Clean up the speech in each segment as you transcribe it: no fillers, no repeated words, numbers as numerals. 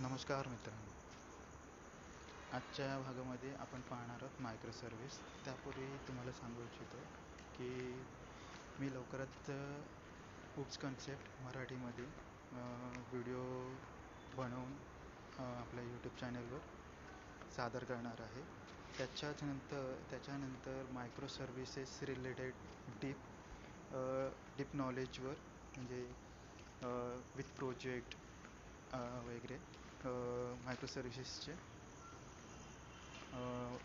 नमस्कार मित्रांनो. आजच्या या भागामध्ये आपण पाहणार आहोत मायक्रो सर्व्हिस. त्यापूर्वी तुम्हाला सांगू इच्छितो की मी लवकरच उप्स कन्सेप्ट मराठीमध्ये व्हिडिओ बनवून आपल्या यूट्यूब चॅनलवर सादर करणार आहे. त्याच्यानंतर मायक्रो सर्व्हिसेस रिलेटेड डीप नॉलेजवर, म्हणजे विथ प्रोजेक्ट वगैरे मायक्रो सर्व्हिसेसचे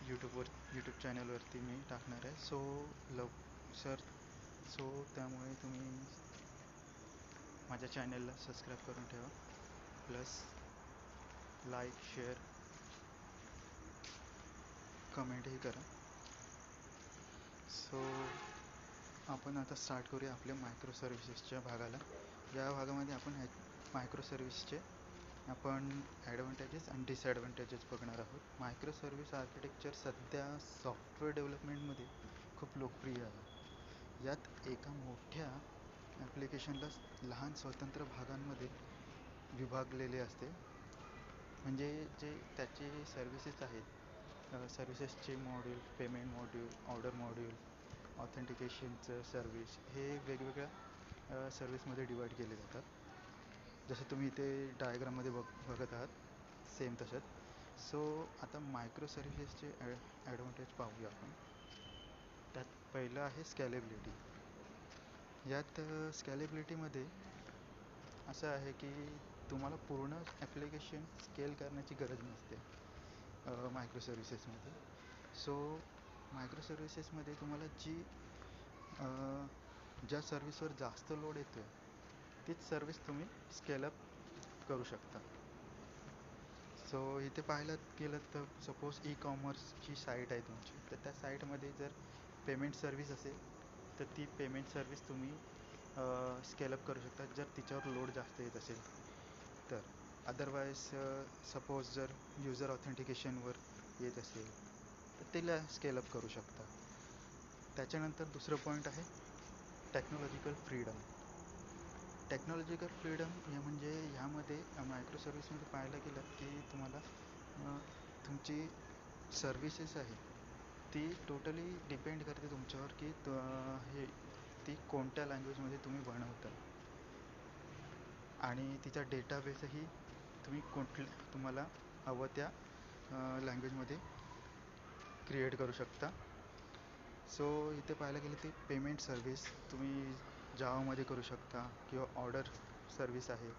यूट्यूब चॅनलवरती मी टाकणार आहे. सो त्यामुळे तुम्ही माझ्या चॅनलला सबस्क्राईब करून ठेवा, प्लस लाईक, शेअर, कमेंटही करा. सो आपण आता स्टार्ट करूया आपल्या मायक्रो सर्व्हिसेसच्या भागाला. या भागामध्ये आपण मायक्रो सर्व्हिसचे आपण ॲडव्हान्टेजेस आणि डिसॲडव्हान्टेजेस बघणार आहोत. मायक्रो सर्व्हिस आर्किटेक्चर सध्या सॉफ्टवेअर डेव्हलपमेंटमध्ये खूप लोकप्रिय आहे. यात एका मोठ्या ॲप्लिकेशनला लहान स्वतंत्र भागांमध्ये विभागलेले असते. म्हणजे जे त्याचे सर्व्हिसेस आहेत, सर्व्हिसेसचे module, payment module, order module, ऑथेंटिकेशनचं सर्व्हिस, हे वेगवेगळ्या सर्व्हिसमध्ये डिवाईड केले जातात. जसं तुम्ही इथे डायग्राममध्ये बघत आहात, सेम तसंच. सो आता मायक्रो सर्व्हिसेसचे ॲडव्हान्टेज पाहूया आपण. त्यात पहिलं आहे स्कॅलेबिलिटी. यात स्कॅलेबिलिटीमध्ये असं आहे की तुम्हाला पूर्ण ॲप्लिकेशन स्केल करण्याची गरज नसते मायक्रो सर्व्हिसेसमध्ये. सो मायक्रो सर्व्हिसेसमध्ये तुम्हाला ज्या सर्व्हिसवर जास्त लोड येतो आहे तीच सर्व्हिस तुम्ही स्केलअप करू शकता. सो इथे पाहायला गेलं तर सपोज ई-कॉमर्सची साईट आहे तुमची, तर त्या साईटमध्ये जर पेमेंट सर्व्हिस असेल तर ती पेमेंट सर्व्हिस तुम्ही स्केलअप करू शकता जर तिच्यावर लोड जास्त येत असेल तर. अदरवाईज सपोज जर युजर ऑथेंटिकेशनवर येत असेल तर तिला स्केलअप करू शकता. त्याच्यानंतर दुसरं पॉईंट आहे टेक्नॉलॉजिकल फ्रीडम. टेक्नॉलॉजिकल फ्रीडम हे म्हणजे ह्यामध्ये मायक्रो सर्व्हिसमध्ये पाहायला गेलं की तुम्हाला तुमची सर्व्हिसेस आहे ती टोटली डिपेंड करते तुमच्यावर की ती कोणत्या लँग्वेजमध्ये तुम्ही बनवता, आणि तिचा डेटाबेसही तुम्हाला हवं त्या लँग्वेजमध्ये क्रिएट करू शकता. सो इथे पाहायला गेलं ते पेमेंट सर्व्हिस तुम्ही जावामध्ये करू शकता, किंवा ऑर्डर सर्व्हिस आहे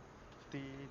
ती